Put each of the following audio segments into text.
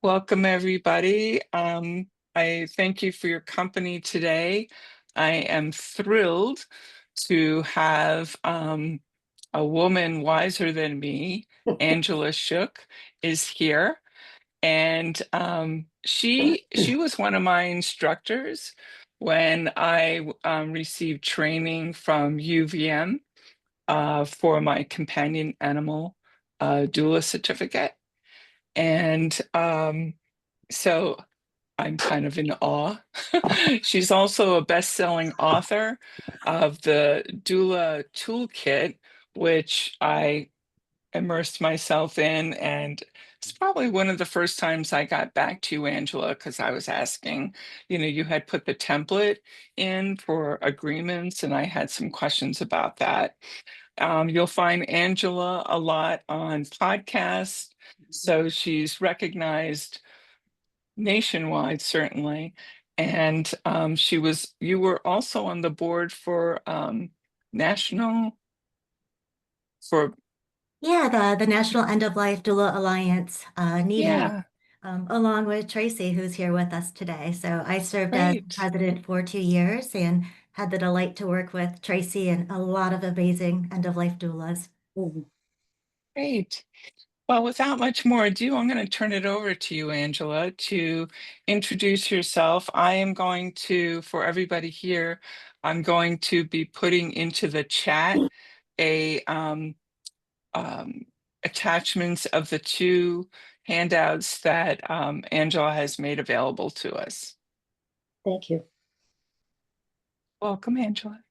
Welcome, everybody. I thank you for your company today. I am thrilled to have a woman wiser than me. Angela Shook is here, and she was one of my instructors when I received training from UVM for my companion animal doula certificate. And so I'm kind of in awe. She's also a best-selling author of the Doula Toolkit, which I immersed myself in. And it's probably one of the first times I got back to you, Angela, because I was asking, you had put the template in for agreements, and I had some questions about that. You'll find Angela a lot on podcasts. So she's recognized nationwide, certainly. And you were also on the board for national, for, Yeah, the National End of Life Doula Alliance, NEDA, yeah, along with Tracy, who's here with us today. So I served as great, president for 2 years and had the delight to work with Tracy and a lot of amazing end of life doulas. great. Well, without much more ado, I'm going to turn it over to you, Angela, to introduce yourself. I am going to, for everybody here, I'm going to be putting into the chat a um, attachments of the two handouts that Angela has made available to us. Thank you. Welcome, Angela.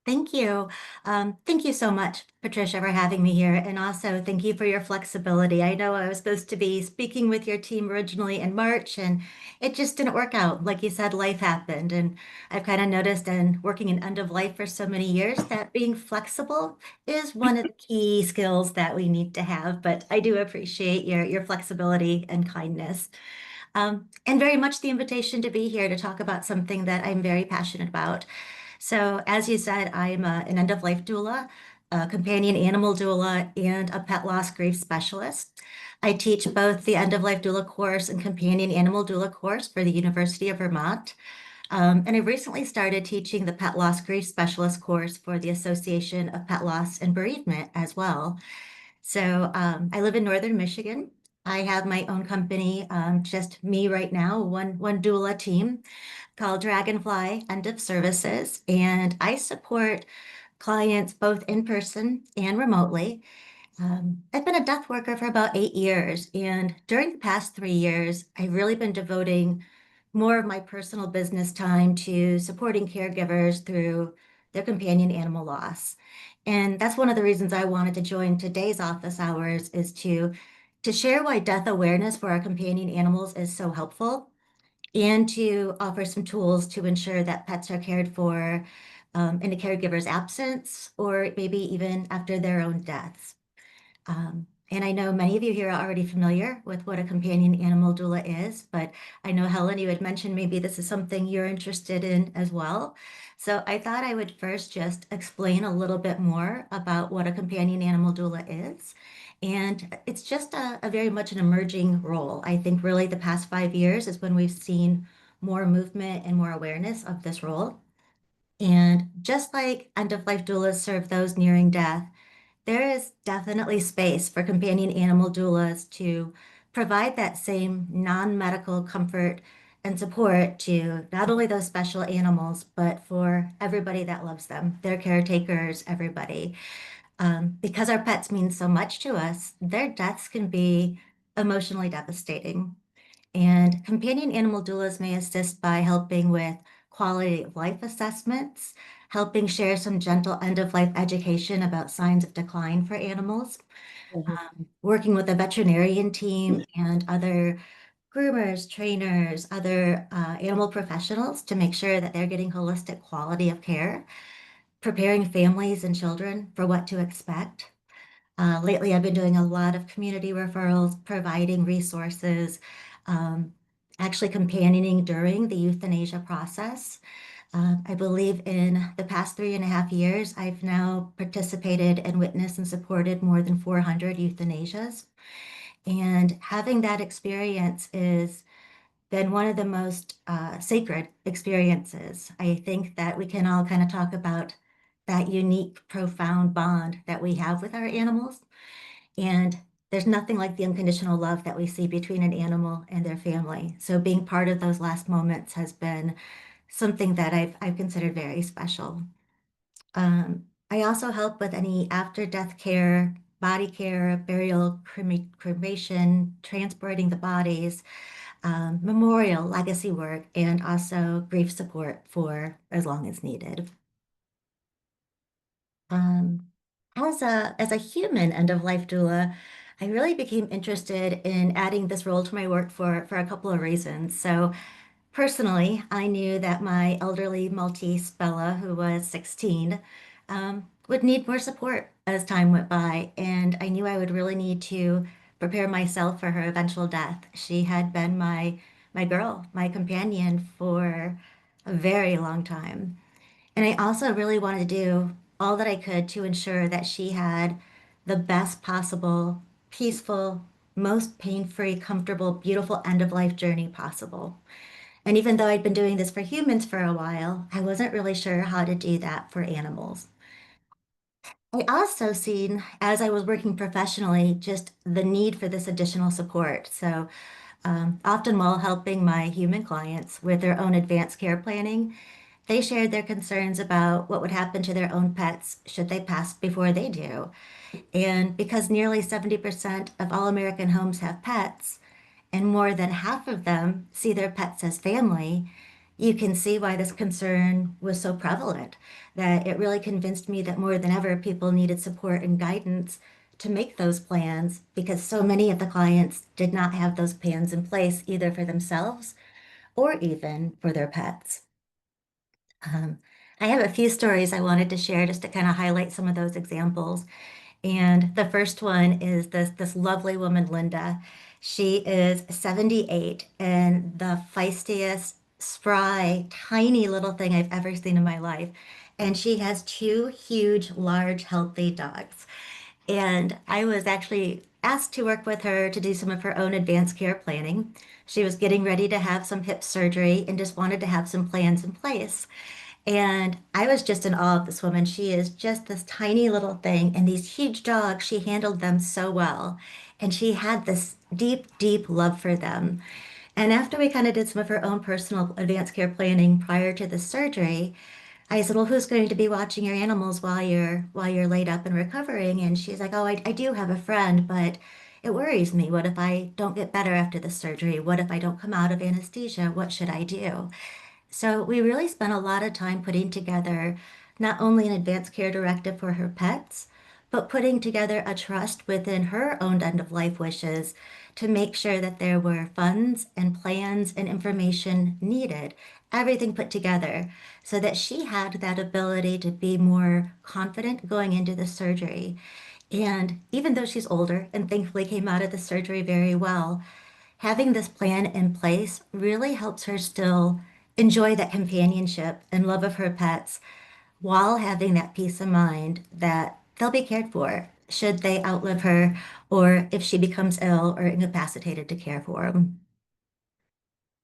Thank you. Thank you so much, Patricia, for having me here. And also thank you for your flexibility. I know I was supposed to be speaking with your team originally in March, and it just didn't work out. Like you said, life happened. And I've kind of noticed in working in end of life for so many years that being flexible is one of the key skills that we need to have. But I do appreciate your flexibility and kindness. And very much the invitation to be here to talk about something that I'm very passionate about. So, as you said, I'm an end of life doula, a companion animal doula, and a pet loss grief specialist. I teach both the end of life doula course and companion animal doula course for the University of Vermont. And I recently started teaching the pet loss grief specialist course for the Association of Pet Loss and Bereavement as well. So I live in Northern Michigan. I have my own company, just me right now, one doula team called Dragonfly End of Services, and I support clients both in person and remotely. I've been a death worker for about 8 years, and during the past 3 years, I've really been devoting more of my personal business time to supporting caregivers through their companion animal loss. And that's one of the reasons I wanted to join today's office hours is to share why death awareness for our companion animals is so helpful and to offer some tools to ensure that pets are cared for in a caregiver's absence or maybe even after their own deaths. And I know many of you here are already familiar with what a companion animal doula is, but I know, Helen, you had mentioned maybe this is something you're interested in as well. So I thought I would first just explain a little bit more about what a companion animal doula is. And it's just a very much an emerging role. I think really the past 5 years is when we've seen more movement and more awareness of this role. And just like end of life doulas serve those nearing death, there is definitely space for companion animal doulas to provide that same non-medical comfort and support to not only those special animals, but for everybody that loves them, their caretakers, everybody. Because our pets mean so much to us, their deaths can be emotionally devastating. And companion animal doulas may assist by helping with quality of life assessments, helping share some gentle end of life education about signs of decline for animals, working with a veterinarian team and other groomers, trainers, other animal professionals to make sure that they're getting holistic quality of care, preparing families and children for what to expect. Lately, I've been doing a lot of community referrals, providing resources, um, actually companioning during the euthanasia process. I believe in the past 3.5 years, I've now participated and witnessed and supported more than 400 euthanasias. And having that experience is been one of the most sacred experiences. I think that we can all kind of talk about that unique, profound bond that we have with our animals. And there's nothing like the unconditional love that we see between an animal and their family. So being part of those last moments has been something that I've considered very special. I also help with any after death care, body care, burial, cremation, transporting the bodies, memorial, legacy work, and also grief support for as long as needed. Um, as a human end of life doula, I really became interested in adding this role to my work for a couple of reasons. So personally, I knew that my elderly Maltese Bella, who was 16, would need more support as time went by, and I knew I would really need to prepare myself for her eventual death. She had been my girl, my companion for a very long time. And I also really wanted to do all that I could to ensure that she had the best possible, peaceful, most pain-free, comfortable, beautiful end of life journey possible. And even though I'd been doing this for humans for a while, I wasn't really sure how to do that for animals. I also seen, as I was working professionally, just the need for this additional support. So often while helping my human clients with their own advanced care planning, they shared their concerns about what would happen to their own pets should they pass before they do. And because nearly 70% of all American homes have pets, and more than half of them see their pets as family, you can see why this concern was so prevalent. That it really convinced me that more than ever, people needed support and guidance to make those plans because so many of the clients did not have those plans in place either for themselves or even for their pets. Um, I have a few stories I wanted to share just to kind of highlight some of those examples. And the first one is this lovely woman, Linda. She is 78 and the feistiest, spry, tiny little thing I've ever seen in my life. And she has two huge, large, healthy dogs. And I was actually asked to work with her to do some of her own advanced care planning. She was getting ready to have some hip surgery and just wanted to have some plans in place. And I was just in awe of this woman. She is just this tiny little thing, and these huge dogs, she handled them so well. And she had this deep, deep love for them. And after we kind of did some of her own personal advanced care planning prior to the surgery, I said, "Well, who's going to be watching your animals while you're laid up and recovering?" And she's like, "Oh, I do have a friend, but it worries me. What if I don't get better after the surgery? What if I don't come out of anesthesia? What should I do?" So we really spent a lot of time putting together not only an advanced care directive for her pets, but putting together a trust within her own end of life wishes to make sure that there were funds and plans and information needed, everything put together so that she had that ability to be more confident going into the surgery. And even though she's older and thankfully came out of the surgery very well, having this plan in place really helps her still enjoy that companionship and love of her pets while having that peace of mind that they'll be cared for should they outlive her or if she becomes ill or incapacitated to care for them.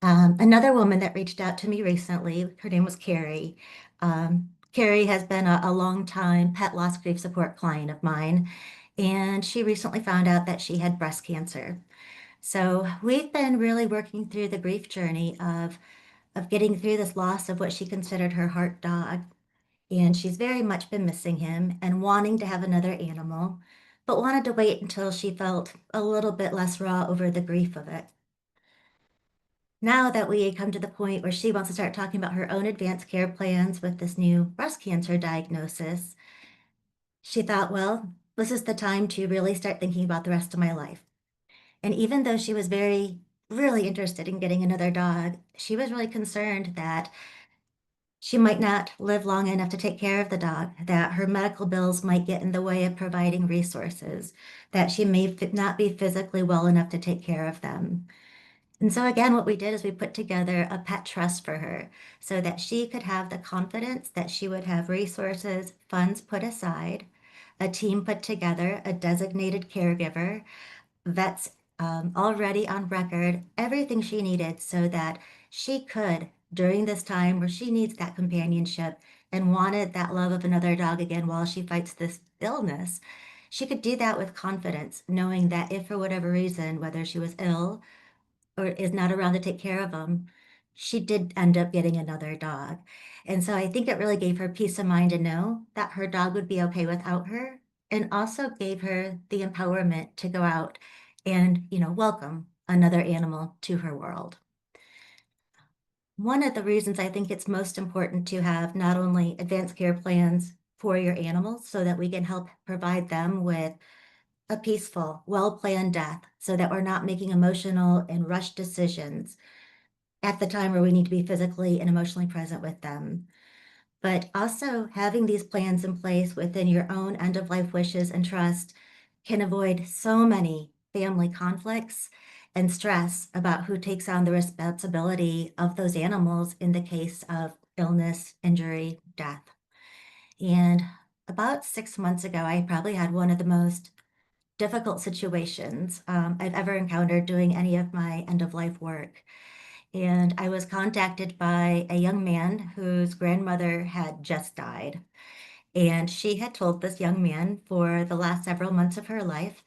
Another woman that reached out to me recently, her name was Carrie. Carrie has been a long time pet loss grief support client of mine, and she recently found out that she had breast cancer. So we've been really working through the grief journey of getting through this loss of what she considered her heart dog. And she's very much been missing him and wanting to have another animal, but wanted to wait until she felt a little bit less raw over the grief of it. Now that we come to the point where she wants to start talking about her own advanced care plans with this new breast cancer diagnosis, she thought, well, this is the time to really start thinking about the rest of my life. And even though she was really interested in getting another dog, she was really concerned that she might not live long enough to take care of the dog, that her medical bills might get in the way of providing resources, that she may not be physically well enough to take care of them. And so, again, what we did is we put together a pet trust for her so that she could have the confidence that she would have resources, funds put aside, a team put together, a designated caregiver, vets already on record everything she needed so that she could, during this time where she needs that companionship and wanted that love of another dog again while she fights this illness, she could do that with confidence, knowing that if for whatever reason, whether she was ill or is not around to take care of them, she did end up getting another dog. And so I think it really gave her peace of mind to know that her dog would be okay without her, and also gave her the empowerment to go out and, welcome another animal to her world. One of the reasons I think it's most important to have not only advanced care plans for your animals so that we can help provide them with a peaceful, well-planned death so that we're not making emotional and rushed decisions at the time where we need to be physically and emotionally present with them. But also having these plans in place within your own end-of-life wishes and trust can avoid so many family conflicts and stress about who takes on the responsibility of those animals in the case of illness, injury, death. And about 6 months ago, I probably had one of the most difficult situations I've ever encountered doing any of my end-of-life work. And I was contacted by a young man whose grandmother had just died. And she had told this young man for the last several months of her life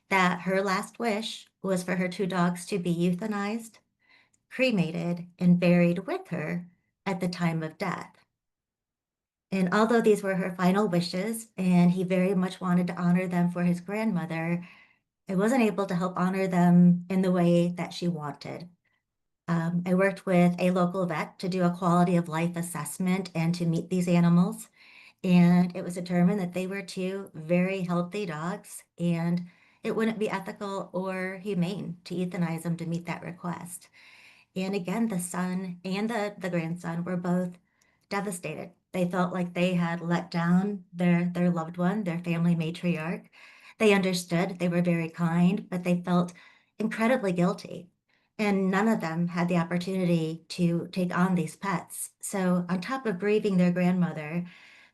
that her last wish was for her two dogs to be euthanized, cremated, and buried with her at the time of death. And although these were her final wishes, and he very much wanted to honor them for his grandmother, I wasn't able to help honor them in the way that she wanted. I worked with a local vet to do a quality of life assessment and to meet these animals. And it was determined that they were two very healthy dogs, and it wouldn't be ethical or humane to euthanize them to meet that request. And again, the son and the grandson were both devastated. They felt like they had let down their loved one, their family matriarch. They understood, they were very kind, but they felt incredibly guilty. And none of them had the opportunity to take on these pets. So, on top of grieving their grandmother,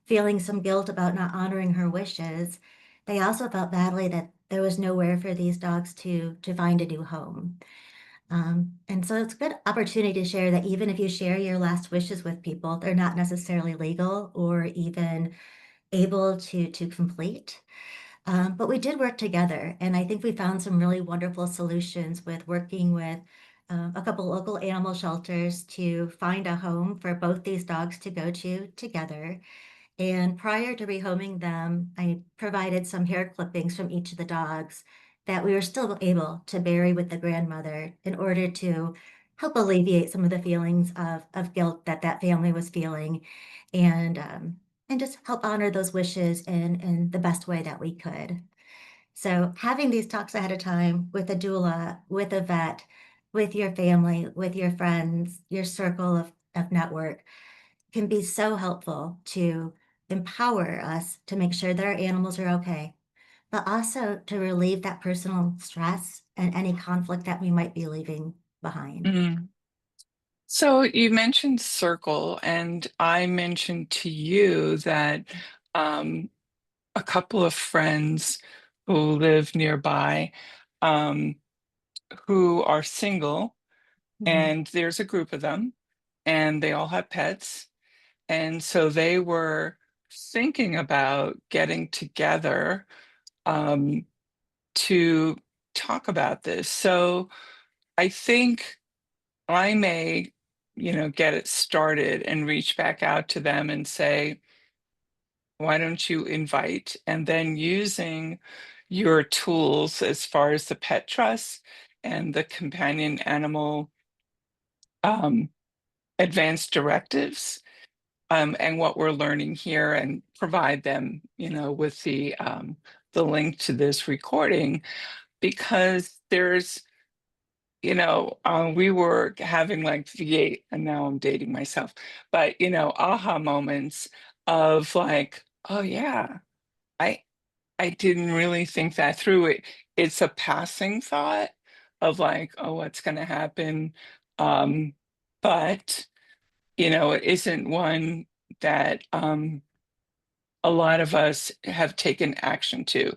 feeling some guilt about not honoring her wishes, they also felt badly that there was nowhere for these dogs to find a new home. And so it's a good opportunity to share that even if you share your last wishes with people, they're not necessarily legal or even able to complete. But we did work together, and I think we found some really wonderful solutions with working with a couple local animal shelters to find a home for both these dogs to go to together. And prior to rehoming them, I provided some hair clippings from each of the dogs that we were still able to bury with the grandmother in order to help alleviate some of the feelings of guilt that that family was feeling, and just help honor those wishes in the best way that we could. So having these talks ahead of time with a doula, with a vet, with your family, with your friends, your circle of network can be so helpful to empower us to make sure that our animals are okay, but also to relieve that personal stress and any conflict that we might be leaving behind. Mm. So you mentioned circle, and I mentioned to you that um, a couple of friends who live nearby, um, who are single, Mhm. and there's a group of them, and they all have pets. And so they were thinking about getting together um, to talk about this. So I think I may, get it started and reach back out to them and say, why don't you invite? And then using your tools as far as the pet trust and the companion animal um, advanced directives, and what we're learning here, and provide them, with the link to this recording, because we were having like V8, and now I'm dating myself, but aha moments of like, oh yeah, I I didn't really think that through. It's a passing thought of like, oh, what's going to happen, um, but it isn't one that a lot of us have taken action to.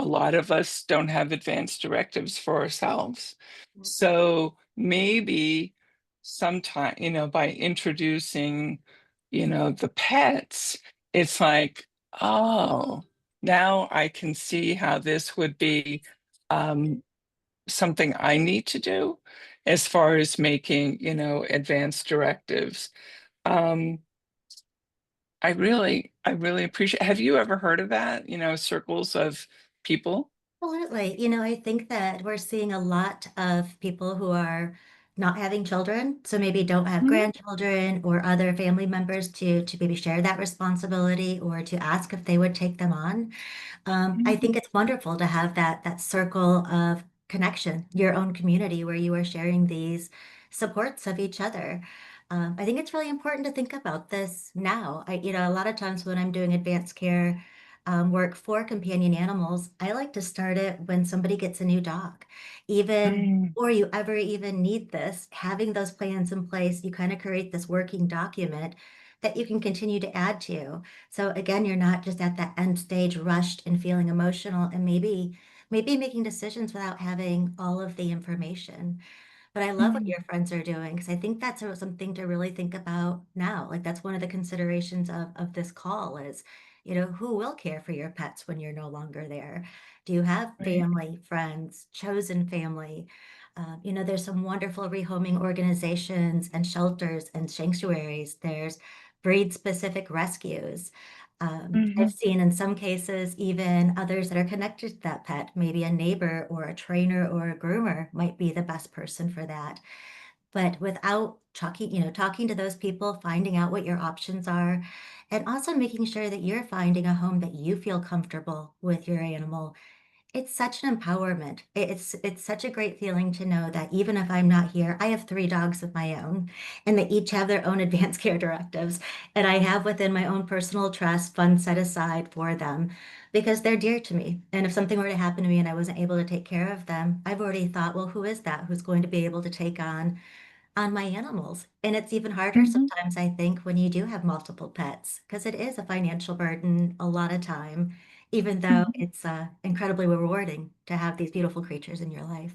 a lot of us don't have advanced directives for ourselves. So maybe sometime, by introducing, the pets, it's like, oh, now I can see how this would be um, something I need to do as far as making, advanced directives. Um, I really appreciate. Have you ever heard of that? Circles of people? Absolutely. I think that we're seeing a lot of people who are not having children, so maybe don't have Mhm, grandchildren or other family members to maybe share that responsibility or to ask if they would take them on. I mhm, think it's wonderful to have that circle of connection, your own community where you are sharing these supports of each other. I think it's really important to think about this now. A lot of times when I'm doing advanced care work for companion animals, I like to start it when somebody gets a new dog. Even mm, before you ever even need this, having those plans in place, you kind of create this working document that you can continue to add to. So again, you're not just at that end stage rushed and feeling emotional and maybe making decisions without having all of the information. But I love what mm, your friends are doing because I think that's something to really think about now. Like that's one of the considerations of this call is, who will care for your pets when you're no longer there? Do you have right. family, friends, chosen family? There's some wonderful rehoming organizations and shelters and sanctuaries. There's breed-specific rescues. I've Mhm, seen in some cases even others that are connected to that pet, maybe a neighbor or a trainer or a groomer might be the best person for that. But without talking to those people, finding out what your options are, and also making sure that you're finding a home that you feel comfortable with your animal, it's such an empowerment. It's such a great feeling to know that even if I'm not here, I have three dogs of my own, and they each have their own advanced care directives. And I have within my own personal trust funds set aside for them because they're dear to me. And if something were to happen to me and I wasn't able to take care of them, I've already thought, well, who is that who's going to be able to take on my animals? And it's even harder mhm, sometimes, I think, when you do have multiple pets, because it is a financial burden a lot of time, even though mhm. it's incredibly rewarding to have these beautiful creatures in your life.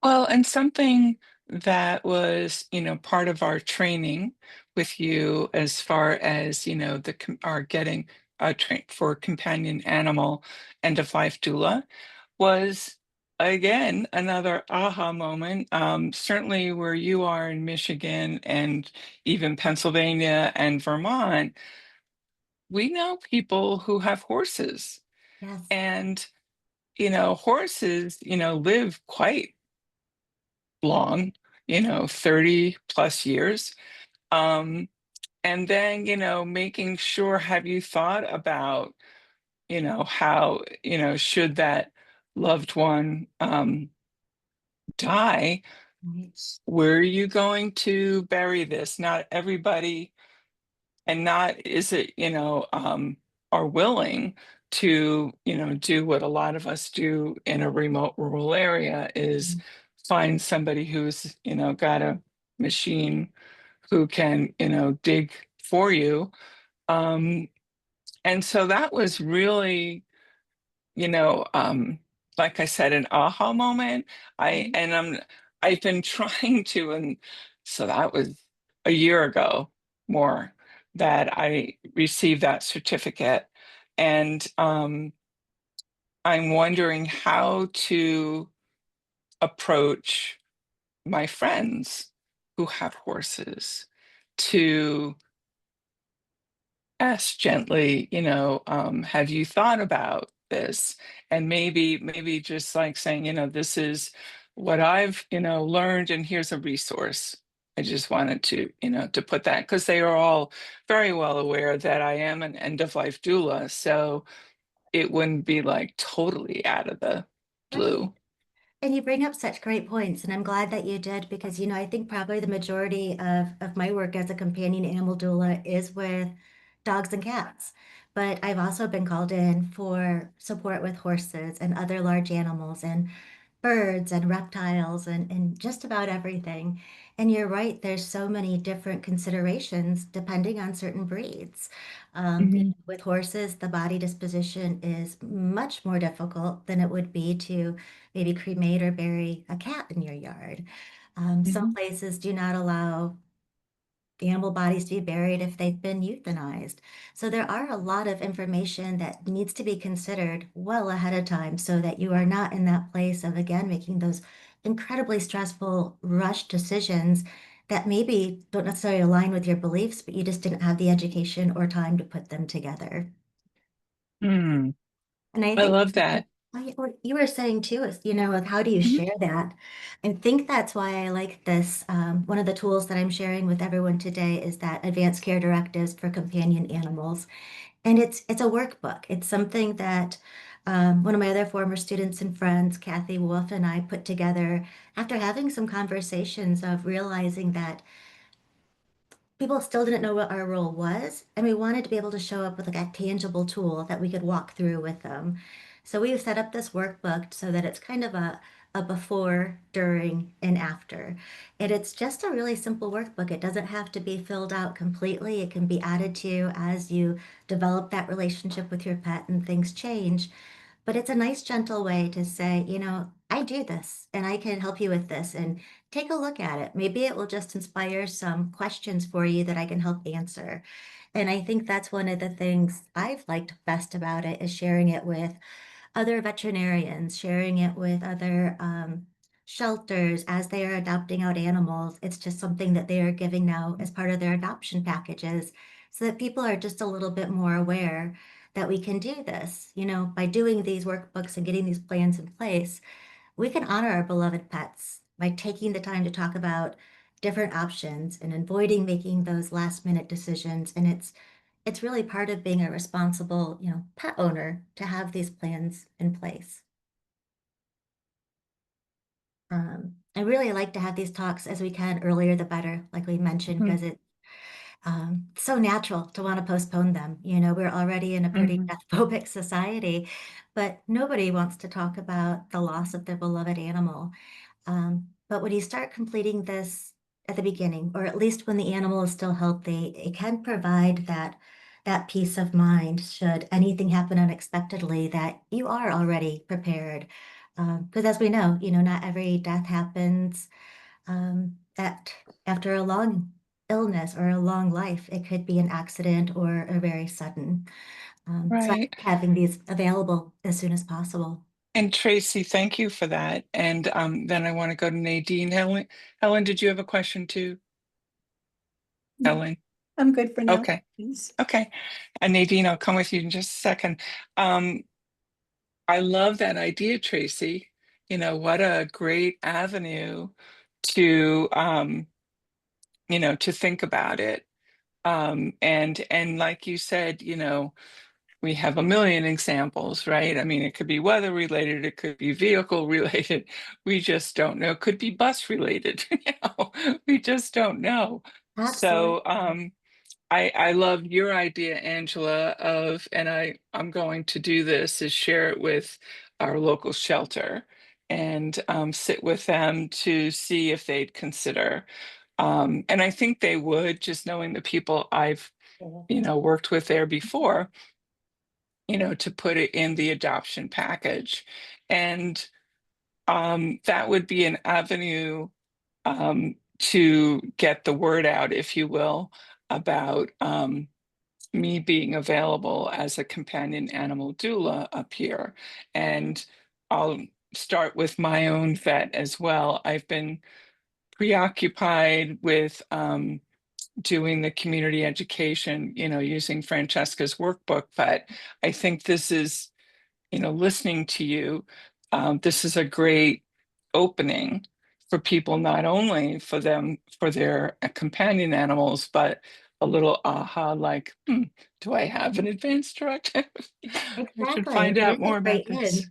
Well, and something that was, part of our training with you as far as, our getting trained for companion animal end of life doula was again another aha moment. Certainly where you are in Michigan and even Pennsylvania and Vermont, we know people who have horses, Yes. and horses, live quite long, 30 plus years. Um, and then, making sure, have you thought about, how, should that loved one die, Right. where are you going to bury this? Not everybody, and not is it, are willing to, do what a lot of us do in a remote rural area is Mhm. find somebody who's, got a machine who can, dig for you. Um, and so that was really, you know, um, like I said, an aha moment. I Mhm. and I've been trying to, and so that was a year ago more that I received that certificate. And I'm wondering how to approach my friends who have horses to ask gently, have you thought about this? And maybe just like saying, this is what I've, learned, and here's a resource. I just wanted to, to put that because they are all very well aware that I am an end of life doula. So it wouldn't be like totally out of the Right. blue. And you bring up such great points, and I'm glad that you did because, I think probably the majority of my work as a companion animal doula is with dogs and cats. But I've also been called in for support with horses and other large animals and birds and reptiles and just about everything. And you're right, there's so many different considerations depending on certain breeds. Mhm. With horses, the body disposition is much more difficult than it would be to maybe cremate or bury a cat in your yard. Some Mhm. places do not allow animal bodies to be buried if they've been euthanized. So there are a lot of information that needs to be considered well ahead of time so that you are not in that place of, again, making those incredibly stressful, rushed decisions that maybe don't necessarily align with your beliefs, but you just didn't have the education or time to put them together. Mm. And I I think love that. what you were saying too is, like, how do you Mhm. share that? I think that's why I like this. One of the tools that I'm sharing with everyone today is that Advanced Care Directives for Companion Animals. And it's a workbook. It's something that one of my other former students and friends, Kathy Wolf, and I put together after having some conversations of realizing that people still didn't know what our role was, and we wanted to be able to show up with like a tangible tool that we could walk through with them. So we've set up this workbook so that it's kind of a before, during, and after. And it's just a really simple workbook. It doesn't have to be filled out completely. It can be added to as you develop that relationship with your pet and things change. But it's a nice, gentle way to say, I do this and I can help you with this and take a look at it. Maybe it will just inspire some questions for you that I can help answer. And I think that's one of the things I've liked best about it is sharing it with other veterinarians, sharing it with other shelters as they are adopting out animals. It's just something that they are giving now as part of their adoption packages so that people are just a little bit more aware that we can do this. By doing these workbooks and getting these plans in place, we can honor our beloved pets by taking the time to talk about different options and avoiding making those last minute decisions. And it's really part of being a responsible, pet owner to have these plans in place. I really like to have these talks as we can earlier the better, like we mentioned, Mhm. because it's so natural to want to postpone them. We're already in a pretty Mhm. death phobic society, but nobody wants to talk about the loss of their beloved animal. But when you start completing this at the beginning, or at least when the animal is still healthy, it can provide that peace of mind should anything happen unexpectedly that you are already prepared. Because as we know, not every death happens at after a long illness or a long life. It could be an accident or a very sudden. So I Right. think having these available as soon as possible. And Tracy, thank you for that. And then I want to go to Nadine. Helen, did you have a question too? No, Helen. I'm good for now. Okay. Thanks. Okay. And Nadine, I'll come with you in just a second. Um, I love that idea, Tracy. What a great avenue to to think about it. And like you said, we have a million examples, right? I mean, it could be weather related, it could be vehicle related. We just don't know. It could be bus related. We just don't know. So Absolutely. I love your idea, Angela, and I'm going to do this, is share it with our local shelter and sit with them to see if they'd consider. And I think they would, just knowing the people I've, Yeah. worked with there before, to put it in the adoption package. And that would be an avenue to get the word out, if you will, about me being available as a companion animal doula up here. And I'll start with my own vet as well. I've been preoccupied with doing the community education, using Francesca's workbook, but I think this is, listening to you, this is a great opening for people, not only for their companion animals, but a little aha, like, do I have an advance directive? I should Exactly. find out Bring more it about right this. in.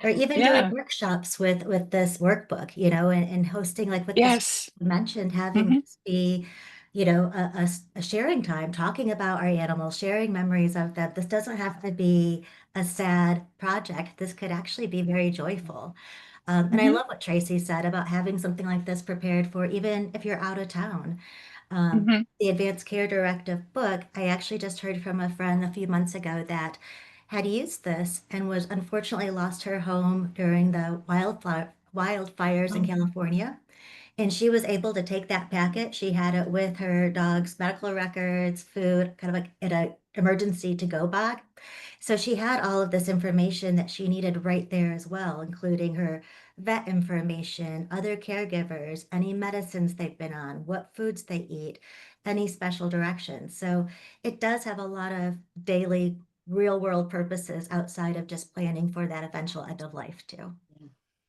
Or even doing Yeah. workshops with this workbook, and hosting like with this Yes. mentioned, having Hmm. this be, a sharing time, talking about our animals, sharing memories of them. This doesn't have to be a sad project. This could actually be very joyful. And I love what Tracy said about having something like this prepared for even if you're out of town. The Advanced Care Directive book, I actually just heard from a friend a few months ago that had used this and was unfortunately lost her home during the wildfires in California. And she was able to take that packet. She had it with her dog's medical records, food, kind of like in an emergency to go bag. So she had all of this information that she needed right there as well, including her vet information, other caregivers, any medicines they've been on, what foods they eat, any special directions. So it does have a lot of daily real world purposes outside of just planning for that eventual end of life too.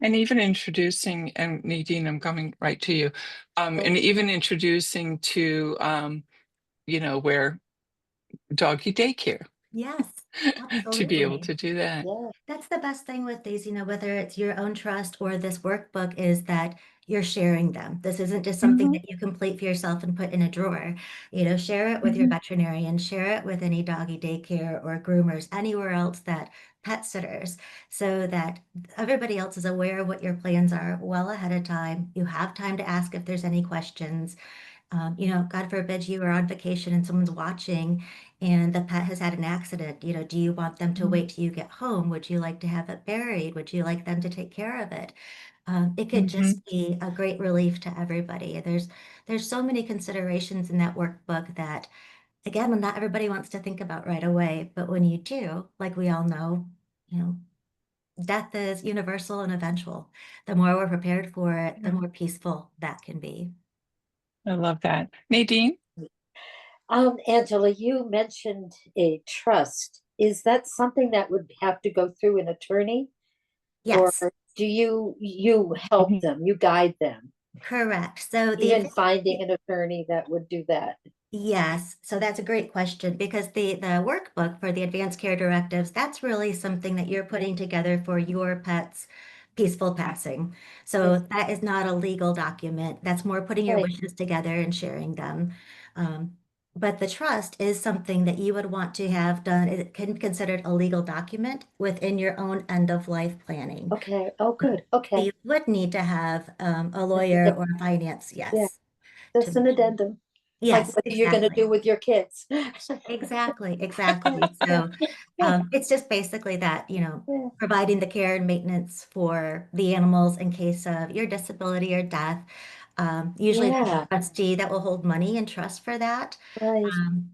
And even introducing, and Nadine, I'm coming right to you, and even introducing to, where doggy daycare Yes, to be able absolutely. to do that. Yeah. That's the best thing with these, whether it's your own trust or this workbook, is that you're sharing them. This isn't just something Mhm, that you complete for yourself and put in a drawer. Share it with your mhm, veterinarian, share it with any doggy daycare or groomers, anywhere else that pet sitters, so that everybody else is aware of what your plans are well ahead of time. You have time to ask if there's any questions. God forbid you are on vacation and someone's watching and the pet has had an accident. Do you want them to mhm, wait till you get home? Would you like to have it buried? Would you like them to take care of it? It could mhm. just be a great relief to everybody. There's so many considerations in that workbook that, again, not everybody wants to think about right away. But when you do, like we all know, you know, death is universal and eventual. The more we're prepared for it, the Yeah, more peaceful that can be. I love that. Nadine? Angela, you mentioned a trust. Is that something that would have to go through an attorney, or Yes, do you help Mhm, them, you guide them, correct. So the even advanced finding an attorney that would do that? Yes, so that's a great question because the workbook for the advanced care directives, that's really something that you're putting together for your pet's peaceful passing. So Yes, that is not a legal document. That's more putting your right. wishes together and sharing them. Um, but the trust is something that you would want to have done. It can be considered a legal document within your own end of life planning. Okay. Oh, So good. Okay. you would need to have a That's an lawyer or finance, Yeah, yes, that's to an addendum, like yes, what you're going to exactly. do with your kids. Exactly, exactly. So Yeah, it's just basically that, yeah, providing the care and maintenance for the animals in case of your disability or death. Usually there's yeah, a trustee that will hold money in trust for that. right.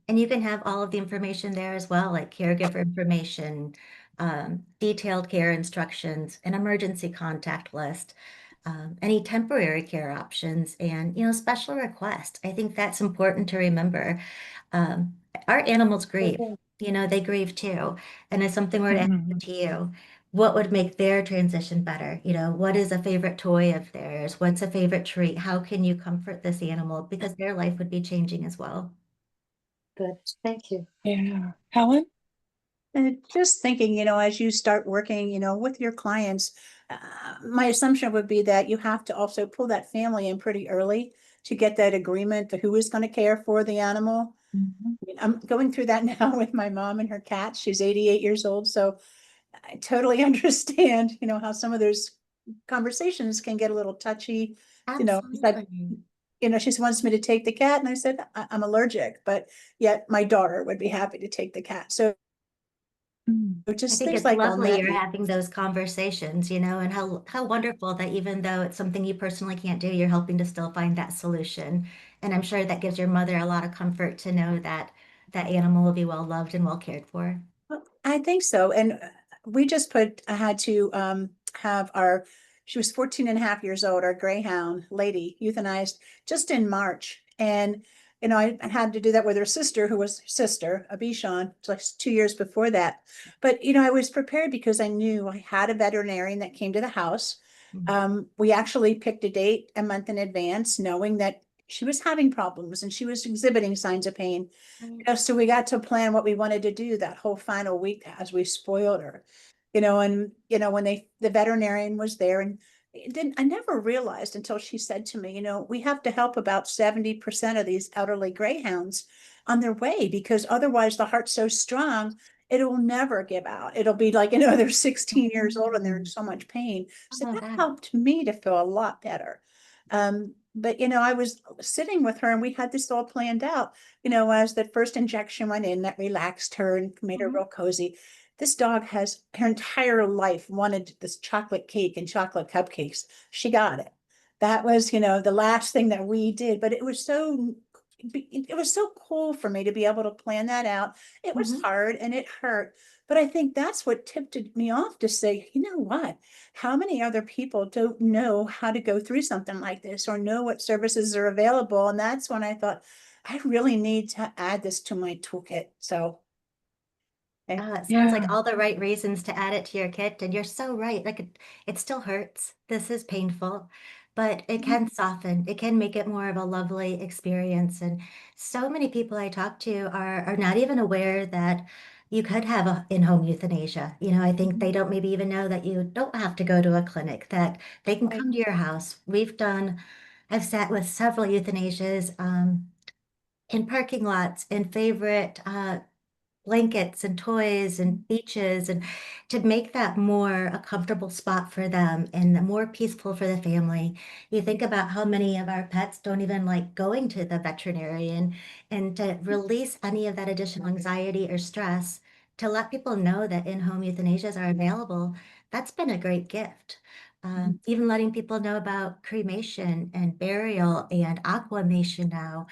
And you can have all of the information there as well, like caregiver information, detailed care instructions, an emergency contact list, any temporary care options, and, special requests. I think that's important to remember. Um, our animals grieve, Okay. they grieve too. And if something were to happen mhm. to you, what would make their transition better? What is a favorite toy of theirs? What's a favorite treat? How can you comfort this animal? Because their life would be changing as well. Good. Thank you. Yeah. Helen? And just thinking, as you start working, with your clients, my assumption would be that you have to also pull that family in pretty early to get that agreement to who is going to care for the animal. Mhm. I mean, I'm going through that now with my mom and her cat. She's 88 years old, so I totally understand, how some of those conversations can get a little touchy. She said, Absolutely. she wants me to take the cat, and I said, I'm allergic, but yet my daughter would be happy to take the cat. So Mm. I just think things it's like on lovely that. you're having those conversations, and how wonderful that even though it's something you personally can't do, you're helping to still find that solution. And I'm sure that gives your mother a lot of comfort to know that that animal will be well loved and well cared for. Well, I think so. And we just I had to have she was 14 and a half years old, our Greyhound lady euthanized just in March. And, I had to do that with her sister, who was her sister, a Bichon, like 2 years before that. But, I was prepared because I knew I had a veterinarian that came to the house. Mm. We actually picked a date a month in advance, knowing that she was having problems and she was exhibiting signs of pain. Right. So we got to plan what we wanted to do that whole final week as we spoiled her, and when the veterinarian was there, and I never realized until she said to me, we have to help about 70% of these elderly greyhounds on their way, because otherwise the heart's so strong, it'll never give out. It'll be like, they're 16 years old and they're in so much pain. So Oh, that God. helped me to feel a lot better. But I was sitting with her and we had this all planned out, as the first injection went in, that relaxed her and made her real cozy. This dog has her entire life wanted this chocolate cake and chocolate cupcakes. She got it. That was, the last thing that we did, but it was so cool for me to be able to plan that out. It was Mhm. hard and it hurt, but I think that's what tipped me off to say, you know what? How many other people don't know how to go through something like this or know what services are available? And that's when I thought, I really need to add this to my toolkit. So, okay. It sounds like Yeah. all the right reasons to add it to your kit, and you're so right. Like it still hurts. This is painful, but it can soften. It can make it more of a lovely experience. And so many people I talk to are not even aware that you could have a in-home euthanasia. I think they don't maybe even know that you don't have to go to a clinic, that they can Right. come to your house. I've sat with several euthanasias in parking lots, in favorite blankets and toys and beaches, and to make that more a comfortable spot for them and more peaceful for the family. You think about how many of our pets don't even like going to the veterinarian, and to release any of that additional anxiety or stress, to let people know that in-home euthanasias are available, that's been a great gift. Even letting people know about cremation and burial and aquamation now,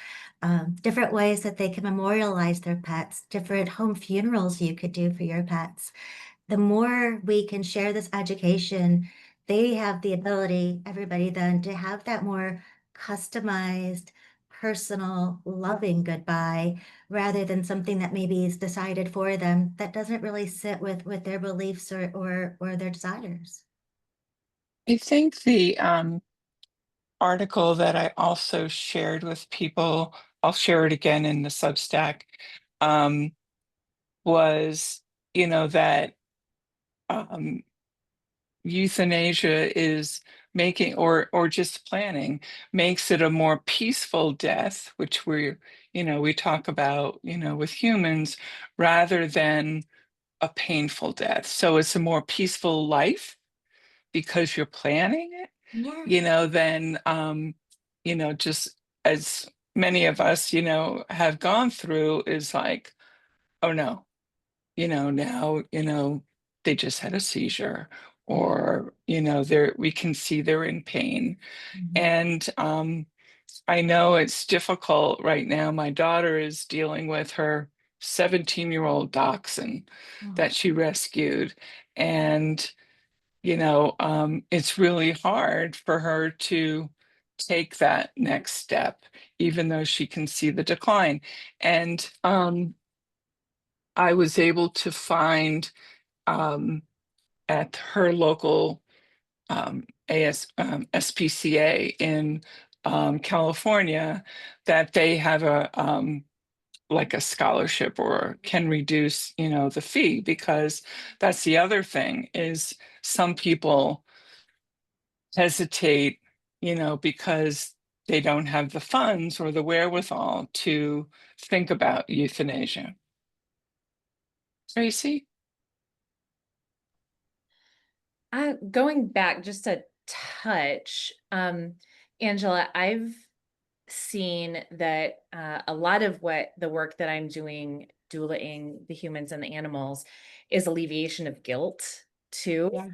different ways that they can memorialize their pets, different home funerals you could do for your pets. The more we can share this education, they have the ability, everybody then, to have that more customized, personal, loving goodbye, rather than something that maybe is decided for them that doesn't really sit with their beliefs or their desires. I think the article that I also shared with people, I'll share it again in the Substack, um, was, that um, euthanasia is making, or just planning, makes it a more peaceful death, which we talk about, with humans, rather than a painful death. So it's a more peaceful life because you're planning it, Yeah. than just as many of us, have gone through, is like, oh no, now, they just had a seizure, or, we can see they're in pain. Mhm. And I know it's difficult right now. My daughter is dealing with her 17-year-old dachshund Oh, that she rescued. And, it's really hard for her to take that next step, even though she can see the decline. And I was able to find um, at her local SPCA in California, that they have a like a scholarship, or can reduce, the fee, because that's the other thing, is some people hesitate, because they don't have the funds or the wherewithal to think about euthanasia. Tracy? Going back just a touch, Angela, I've seen that a lot of what the work that I'm doing, doulaing the humans and the animals, is alleviation of guilt too. yeah.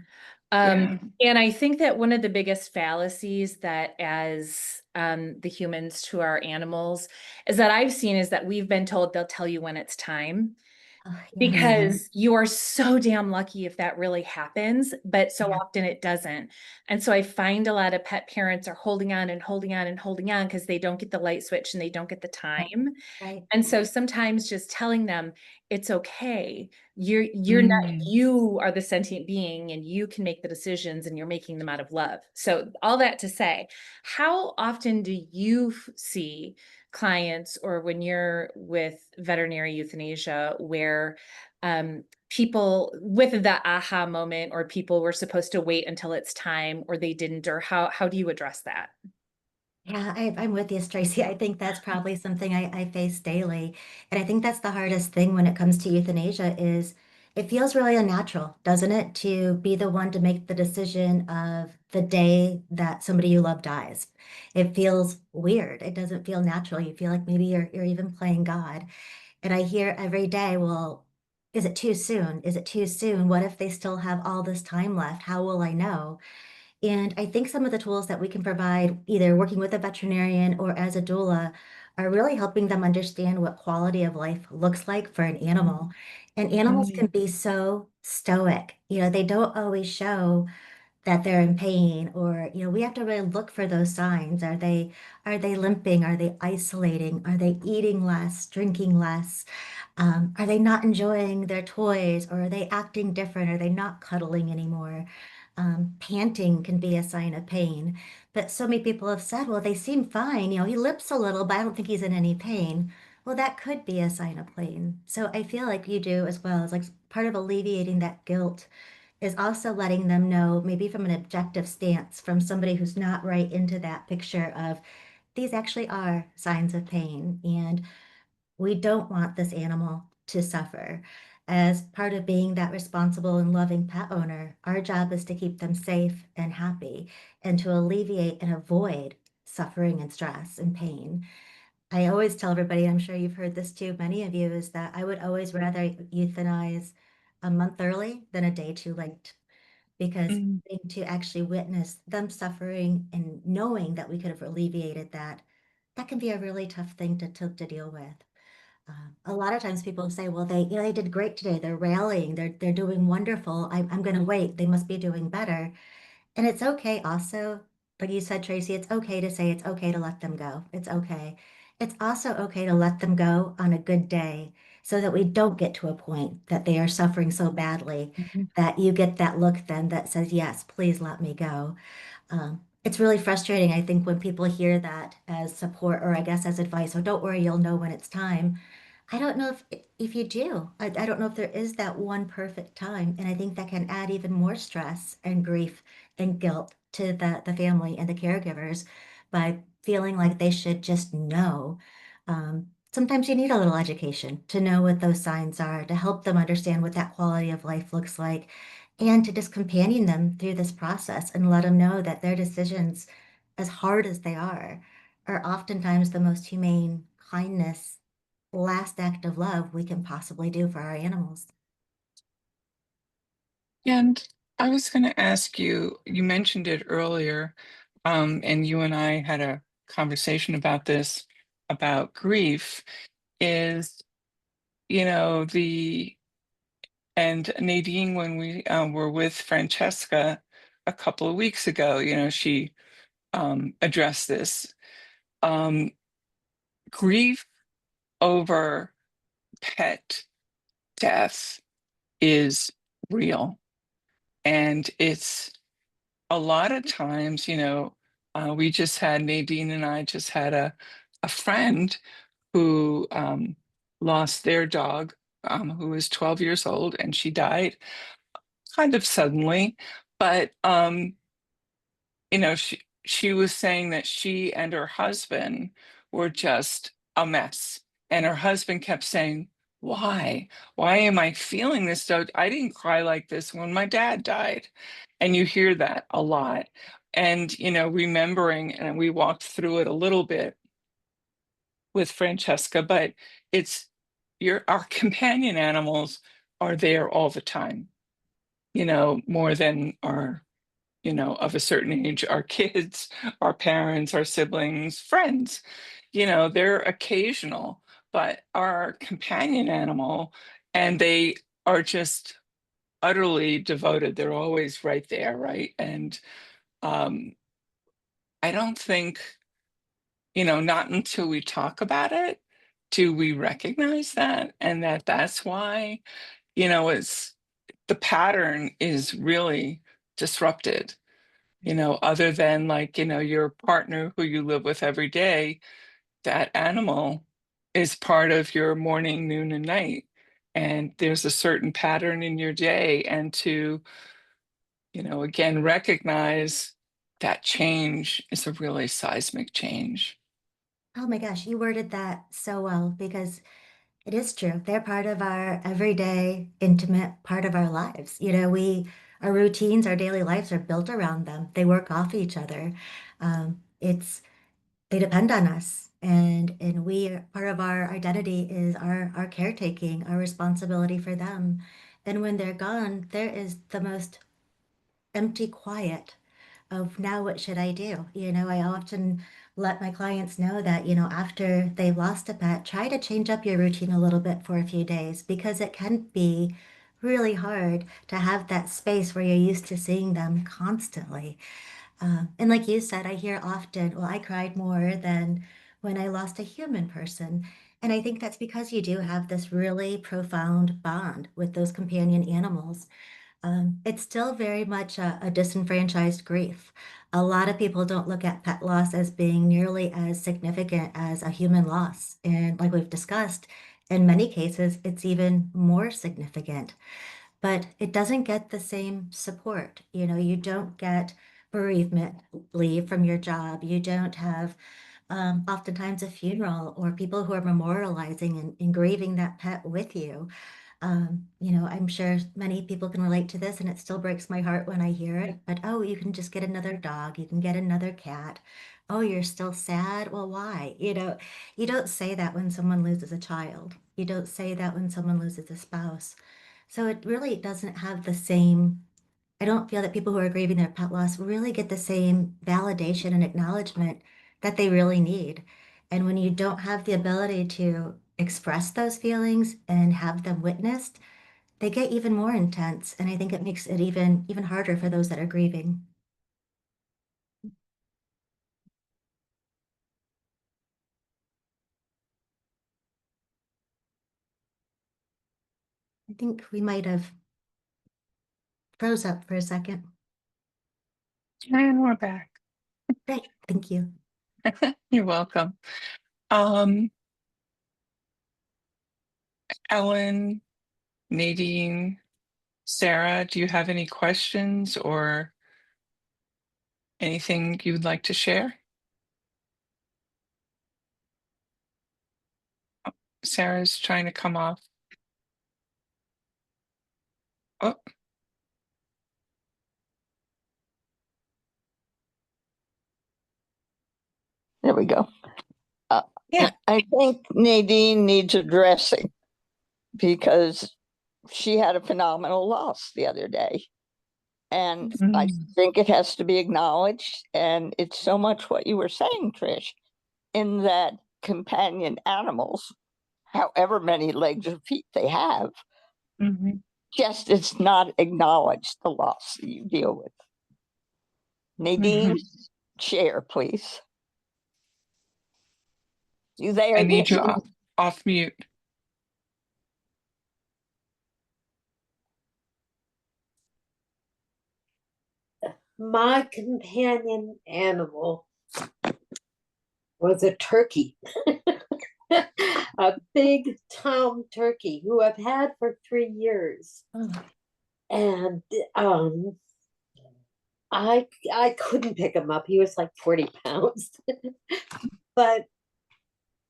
Yeah. And I think that one of the biggest fallacies that as the humans to our animals is that I've seen is that we've been told they'll tell you when it's time. Oh, yes. Because you are so damn lucky if that really happens, but so Yeah. often it doesn't. And so I find a lot of pet parents are holding on and holding on and holding on because they don't get the light switch and they don't get the time. Right. And so sometimes just telling them it's okay. You're not, Mm. you are the sentient being and you can make the decisions and you're making them out of love. So all that to say, how often do you see clients, or when you're with veterinary euthanasia, where people with that aha moment, or people were supposed to wait until it's time or they didn't, or how do you address that? Yeah, I'm with you, Tracy. I think that's probably something I face daily. And I think that's the hardest thing when it comes to euthanasia is it feels really unnatural, doesn't it, to be the one to make the decision of the day that somebody you love dies. It feels weird. It doesn't feel natural. You feel like maybe you're even playing God. And I hear every day, well, is it too soon? Is it too soon? What if they still have all this time left? How will I know? And I think some of the tools that we can provide, either working with a veterinarian or as a doula, are really helping them understand what quality of life looks like for an animal. And animals Mm. can be so stoic. They don't always show that they're in pain, or we have to really look for those signs. Are they limping? Are they isolating? Are they eating less, drinking less? Are they not enjoying their toys, or are they acting different? Are they not cuddling anymore? Panting can be a sign of pain. But so many people have said, well, they seem fine. He lips a little, but I don't think he's in any pain. Well, that could be a sign of pain. So I feel like you do as well. It's like part of alleviating that guilt is also letting them know, maybe from an objective stance, from somebody who's not right into that picture of these actually are signs of pain. And we don't want this animal to suffer. As part of being that responsible and loving pet owner, our job is to keep them safe and happy and to alleviate and avoid suffering and stress and pain. I always tell everybody, I'm sure you've heard this too, many of you, is that I would always rather euthanize a month early than a day too late, because Mm. getting to actually witness them suffering and knowing that we could have alleviated that, that can be a really tough thing to deal with. A lot of times people say, well, they did great today. They're rallying. They're doing wonderful. I'm going to wait. They must be doing better. And it's okay also, like you said, Tracy, it's okay to say it's okay to let them go. It's okay. It's also okay to let them go on a good day so that we don't get to a point that they are suffering so badly Mhm. that you get that look then that says, yes, please let me go. It's really frustrating, I think, when people hear that as support or I guess as advice, oh, don't worry, you'll know when it's time. I don't know if you do. I don't know if there is that one perfect time. And I think that can add even more stress and grief and guilt to the family and the caregivers by feeling like they should just know. Sometimes you need a little education to know what those signs are, to help them understand what that quality of life looks like, and to just companion them through this process and let them know that their decisions, as hard as they are oftentimes the most humane kindness, last act of love we can possibly do for our animals. And I was going to ask you, you mentioned it earlier, and you and I had a conversation about this, about grief, is, and Nadine, when we were with Francesca a couple of weeks ago, she addressed this. Um, Grief over pet death is real. And it's a lot of times, we just had, Nadine and I just had a friend who lost their dog, who was 12 years old, and she died kind of suddenly. But she was saying that she and her husband were just a mess. And her husband kept saying, why? Why am I feeling this? So I didn't cry like this when my dad died. And you hear that a lot. And, remembering, and we walked through it a little bit with Francesca, but it's our companion animals are there all the time, more than our of a certain age, our kids, our parents, our siblings, friends, they're occasional, but our companion animal, and they are just utterly devoted. They're always right there, right? And um, I don't think, not until we talk about it do we recognize that, and that's why, it's the pattern is really disrupted, other than like, your partner who you live with every day, that animal is part of your morning, noon, and night. And there's a certain pattern in your day. And to, again, recognize that change is a really seismic change. Oh my gosh, you worded that so well because it is true. They're part of our everyday, intimate part of our lives. Our routines, our daily lives are built around them. They work off each other. They depend on us, and part of our identity is our caretaking, our responsibility for them. And when they're gone, there is the most empty quiet of now what should I do? I often let my clients know that, after they've lost a pet, try to change up your routine a little bit for a few days because it can be really hard to have that space where you're used to seeing them constantly. And like you said, I hear often, well, I cried more than when I lost a human person. And I think that's because you do have this really profound bond with those companion animals. It's still very much a disenfranchised grief. A lot of people don't look at pet loss as being nearly as significant as a human loss. And like we've discussed, in many cases, it's even more significant. But it doesn't get the same support. You don't get bereavement leave from your job. You don't have oftentimes a funeral or people who are memorializing and grieving that pet with you. I'm sure many people can relate to this, and it still breaks my heart when I hear it. But oh, you can just get another dog, you can get another cat. Oh, you're still sad? Well, why? You don't say that when someone loses a child. You don't say that when someone loses a spouse. So it really doesn't have the same. I don't feel that people who are grieving their pet loss really get the same validation and acknowledgement that they really need. And when you don't have the ability to express those feelings and have them witnessed, they get even more intense. And I think it makes it even harder for those that are grieving. I think we might have froze up for a second. And we're back. Great, thank you. You're welcome. Ellen, Nadine, Sarah, do you have any questions or anything you would like to share? Sarah's trying to come off. Oh, There we go. yeah. I think Nadine needs addressing because she had a phenomenal loss the other day. And I think it has to be acknowledged. And it's so much what you were saying, Trish, in that companion animals, however many legs or feet they have, just it's not acknowledged the loss that you deal with. Nadine, share, please. You there? I need you off mute. My companion animal was a turkey, a big tom turkey who I've had for 3 years. And I couldn't pick him up. He was like 40 pounds. But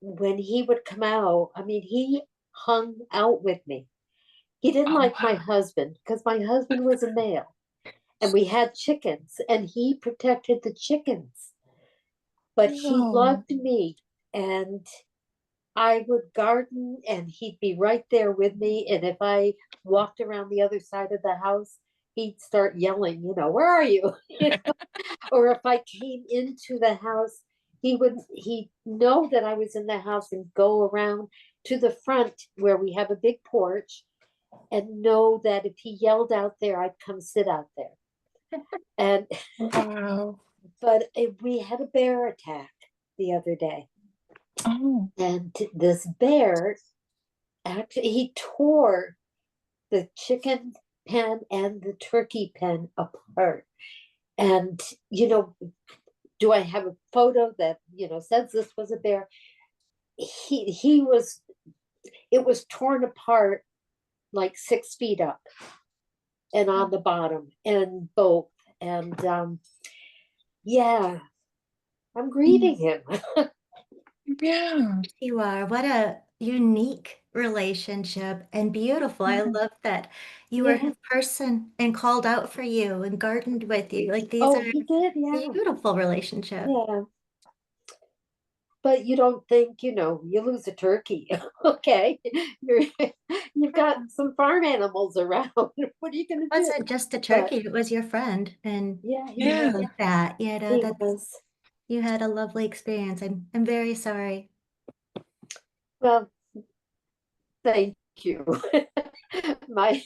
when he would come out, I mean, he hung out with me. He didn't like my husband because my husband was a male and we had chickens and he protected the chickens. But he loved me, and I would garden and he'd be right there with me. And if I walked around the other side of the house, he'd start yelling, where are you? Or if I came into the house, he'd know that I was in the house and go around to the front where we have a big porch and know that if he yelled out there, I'd come sit out there. And Wow. but we had a bear attack the other day. And this bear, actually, he tore the chicken pen and the turkey pen apart. And, do I have a photo that, says this was a bear? It was torn apart like 6 feet up and on the bottom and both. And Yeah, I'm grieving him. Yeah. You are. What a unique relationship and beautiful. I Mhm. love that you were Yeah. his person and called out for you and gardened with you. Like these Oh, are he did, yeah. beautiful relationship. Yeah. But you don't think, you lose a turkey. Okay. You've got some farm animals around. What are you gonna It do? wasn't just a But turkey, it was your friend. And yeah, he you know, Yeah. was. with that, He that's was. you had a lovely experience. I'm very sorry. Well, thank you. My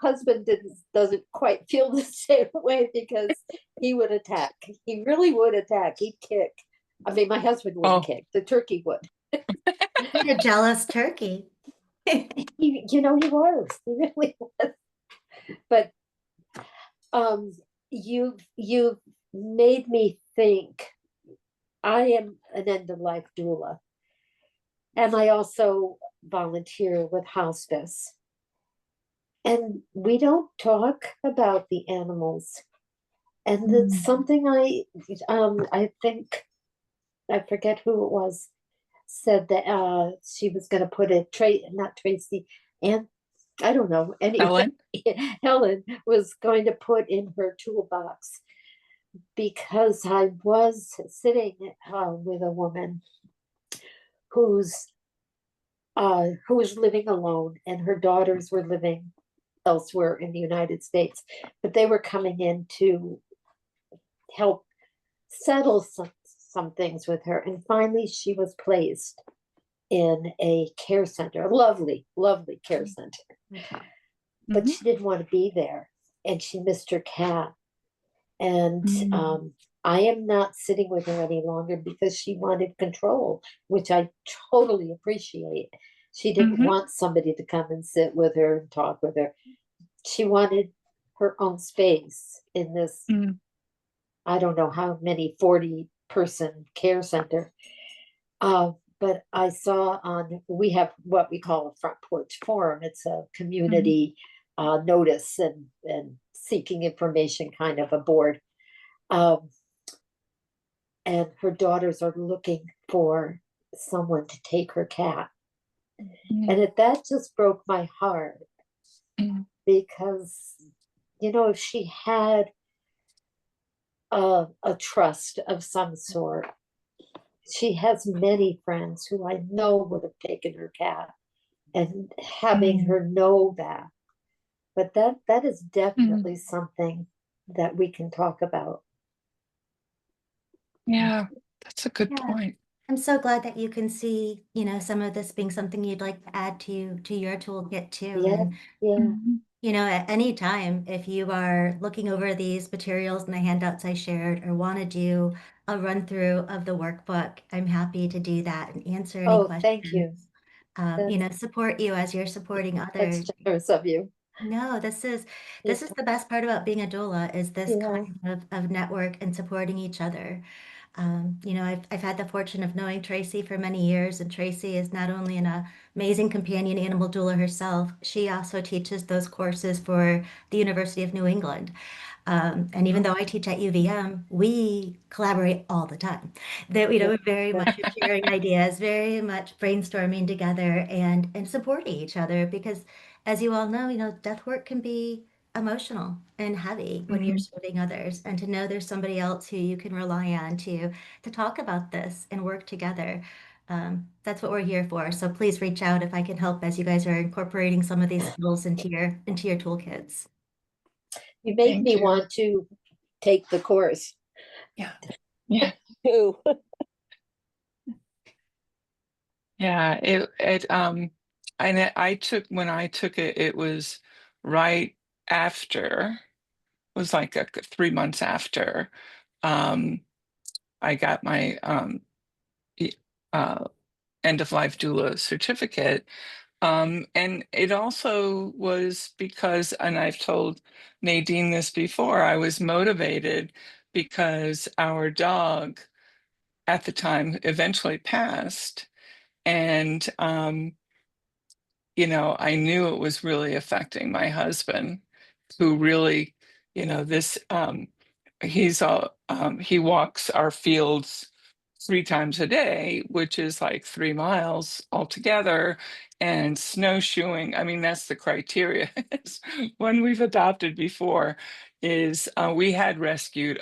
husband doesn't quite feel the same way because he would attack. He really would attack. He'd kick. I mean, my husband wouldn't Oh, kick. The turkey would. You're a jealous turkey. He was. He really was. But um, you've made me think. I am an end of life doula, and I also volunteer with hospice. And we don't talk about the animals. And it's something I think, I forget who it was, said that she was going to put not Tracy, and I don't know, anyway, Helen. Helen was going to put in her toolbox, because I was sitting with a woman who's who was living alone, and her daughters were living elsewhere in the United States, but they were coming in to help settle some things with her. And finally, she was placed in a care center, a lovely, lovely care center. But Mhm. she didn't want to be there, and she missed her cat. And Mm. I am not sitting with her any longer because she wanted control, which I totally appreciate. She didn't Mhm. want somebody to come and sit with her and talk with her. She wanted her own space in this, Mm. I don't know how many 40-person care center. But I saw we have what we call a front porch forum. It's a Mhm. community notice and seeking information kind of a board. Um, and her daughters are looking for someone to take her cat. Mm. And that just broke my heart, Mm. because, if she had a trust of some sort, she has many friends who I know would have taken her cat, and having Mm. her know that. But that is Mm. definitely something that we can talk about. Yeah, that's a good Yeah. point. I'm so glad that you can see, some of this being something you'd like to add to your toolkit too. Yeah, And, yeah. Mhm. at any time, if you are looking over these materials and the handouts I shared or want to do a run through of the workbook, I'm happy to do that and answer any Oh, thank you. questions. That's Support you as you're supporting that's others. generous of you. No, Yeah, this is the best part about being a doula is this yeah. kind of network and supporting each other. I've had the fortune of knowing Tracy for many years, and Tracy is not only an amazing companion animal doula herself, she also teaches those courses for the University of New England. And even though I teach at UVM, we collaborate all the time. That Yeah, we're very yeah. much sharing ideas, very much brainstorming together and supporting each other because, as you all know, death work can be emotional and heavy when you're Mhm. serving others, and to know there's somebody else who you can rely on to talk about this and work together. That's what we're here for. So please reach out if I can help as you guys are incorporating some of these skills into your toolkits. You make Thank me you. want to take the course. Yeah. Yeah. Too. Yeah. When I took it, it was right after, it was like 3 months after um I got my e- uh end of life doula certificate. And it also was because, and I've told Nadine this before, I was motivated because our dog at the time eventually passed. And, I knew it was really affecting my husband, who really, this, he walks our fields 3 times a day, which is like 3 miles altogether, and snowshoeing. I mean, that's the criteria. One we've adopted before is we had rescued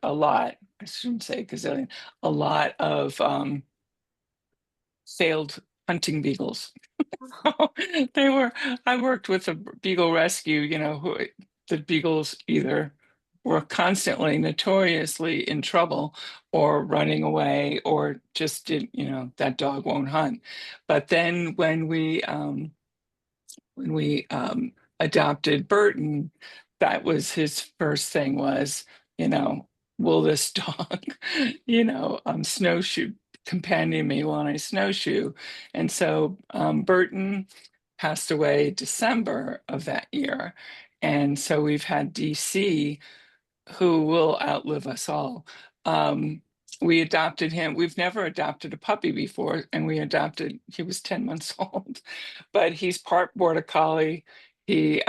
a lot. I shouldn't say gazillion, a lot of failed hunting beagles. They were, I worked with a beagle rescue, who the beagles either were constantly notoriously in trouble or running away or just did, that dog won't hunt. But then when we adopted Burton, that was his first thing was, you know, will this dog, snowshoe companion me while I snowshoe? And so Burton passed away December of that year. And so we've had DC, who will outlive us all. We adopted him. We've never adopted a puppy before, and he was 10 months old, but he's part border collie. He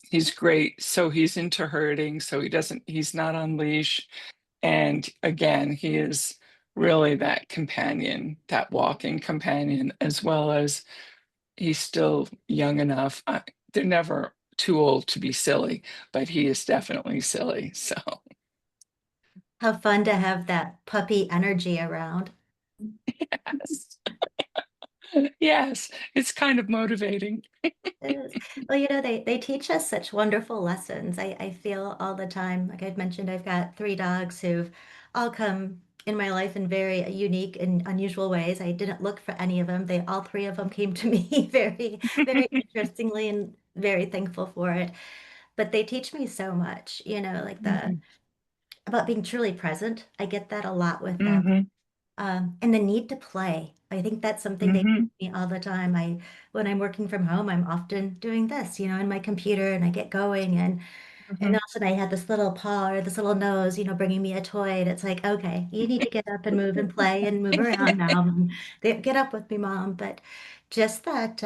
he's great. So he's into herding, so he's not on leash. And again, he is really that companion, that walking companion, as well as he's still young enough. They're never too old to be silly, but he is definitely silly. So How fun to have that puppy energy around. yes. Yes, it's kind of motivating. It is. Well, they teach us such wonderful lessons. I feel all the time, like I've mentioned, I've got 3 dogs who've all come in my life in very unique and unusual ways. I didn't look for any of them. All 3 of them came to me very, very interestingly and very thankful for it. But they teach me so much, like about being truly present. I get that a lot with them. Hmm. And the need to play. I think that's something they Hmm. teach me all the time. When I'm working from home, I'm often doing this, in my computer, and I get going, and all of a sudden I had this little paw or this little nose, bringing me a toy, and it's like, okay, you need to get up and move and play and move around now. And get up with me, mom. But just that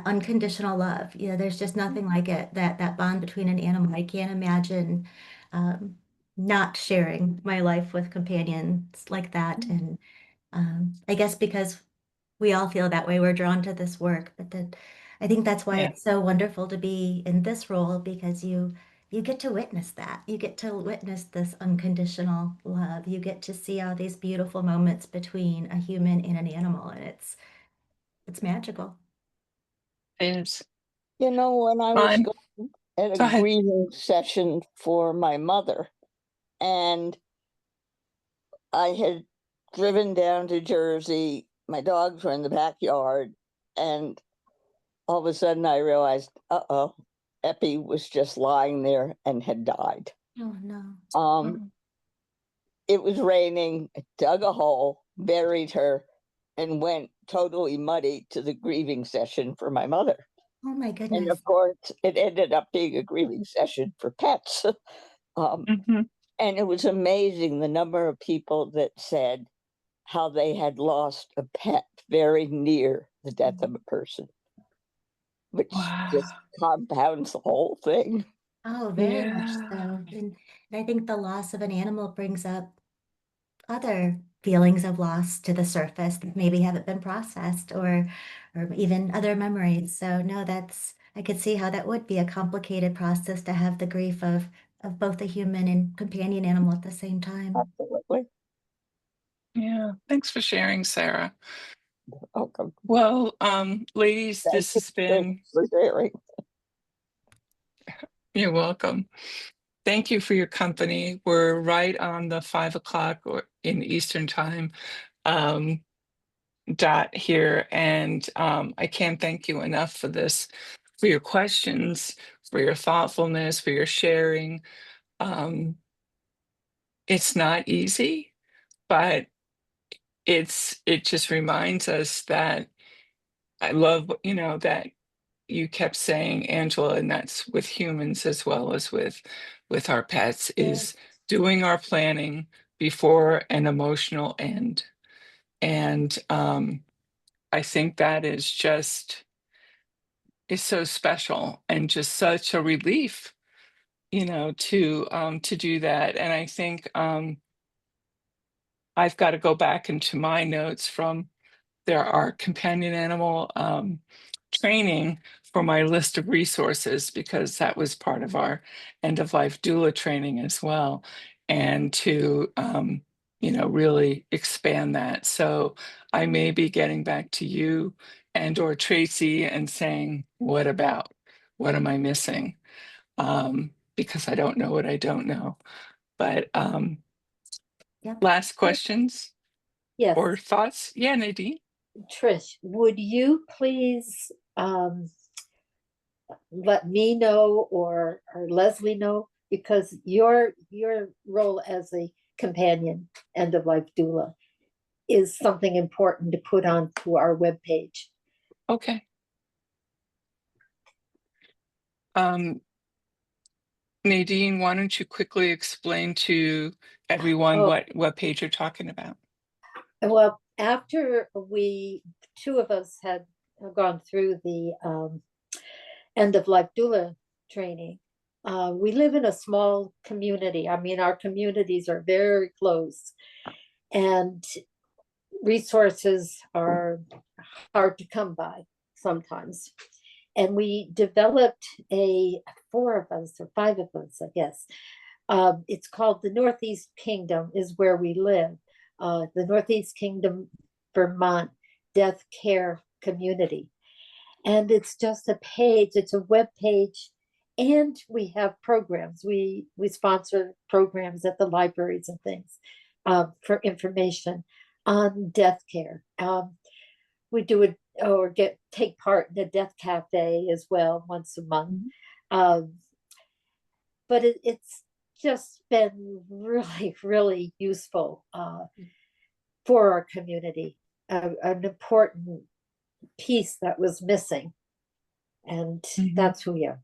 unconditional love, there's just nothing like it. That bond between an animal. I can't imagine. Um, Not sharing my life with companions like that. And I guess because we all feel that way, we're drawn to this work. But I think that's why Yeah, it's so wonderful to be in this role, because you get to witness that. You get to witness this unconditional love. You get to see all these beautiful moments between a human and an animal, and it's magical. it is. When I was Fun. going at a Go ahead. grieving session for my mother, and I had driven down to Jersey, my dogs were in the backyard, and all of a sudden I realized, uh-oh, Epi was just lying there and had died. Oh no. Um, it was raining, I dug a hole, buried her, and went totally muddy to the grieving session for my mother. Oh my And goodness. of course, it ended up being a grieving session for pets. Hmm. And it was amazing the number of people that said how they had lost a pet very near the death of a person, which just Wow. compounds the whole thing. Oh, very much so. Yeah. And I think the loss of an animal brings up other feelings of loss to the surface that maybe haven't been processed, or even other memories. So no, I could see how that would be a complicated process to have the grief of both a human and companion animal at the same time. Absolutely. Yeah. Thanks for sharing, Sarah. Welcome. Well, ladies, Thank this you has been, for sharing. you're welcome. Thank you for your company. We're right on the 5 o'clock or in Eastern time dot here. And I can't thank you enough for this, for your questions, for your thoughtfulness, for your sharing. Um, it's not easy, but it just reminds us that I love, that you kept saying, Angela, and that's with humans as well as with our pets, is doing our planning before an emotional end. And I think that is so special and just such a relief, you know, to do that. And I think I've got to go back into my notes from our companion animal training for my list of resources, because that was part of our end of life doula training as well, and to you know, really expand that. So I may be getting back to you and or Tracy and saying, what about, what am I missing? Because I don't know what I don't know. But Yep. last questions Yes, or thoughts? Yeah, Nadine. Trish, would you please let me know or Leslie know, because your role as a companion end of life doula is something important to put onto our webpage. Okay. Nadine, why don't you quickly explain to everyone Oh. what page you're talking about? Well, after two of us had gone through the end of life doula training, we live in a small community. I mean, our communities are very close, and resources are hard to come by sometimes. And we developed four of us or five of us, I guess. It's called the Northeast Kingdom is where we live. The Northeast Kingdom, Vermont Death Care Community. And it's just a page, it's a web page, and we have programs. We sponsor programs at the libraries and things for information on death care. We do it or take part in a death cafe as well once a month. But it's just been really, really useful for our community, an important piece that was missing. And that's who we are.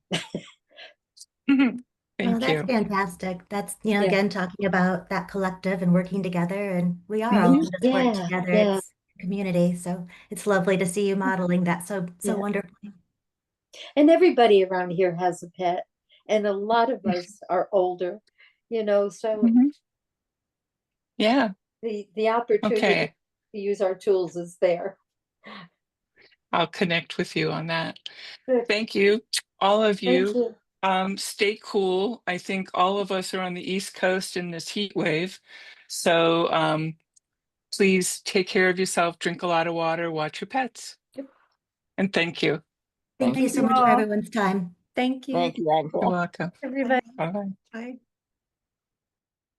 Thank Oh, that's you. fantastic. That's, you know, Yeah. again, talking about that collective and working together, and we are Mhm. all in this work Yeah, together. yeah. It's a community. So it's lovely to see you modeling that so Yeah. wonderfully. And everybody around here has a pet, and a lot of us are older, you know, so Mhm. Yeah. the opportunity Okay. to use our tools is there. I'll connect with you on that. Good. Thank you, all of Thank you. you. Stay cool. I think all of us are on the East Coast in this heat wave. So please take care of yourself, drink a lot of water, watch your pets. Yep. And thank you. Thank you so much for everyone's time. Thank you, Thank you, Angela. You're welcome. everybody. Bye-bye. Bye.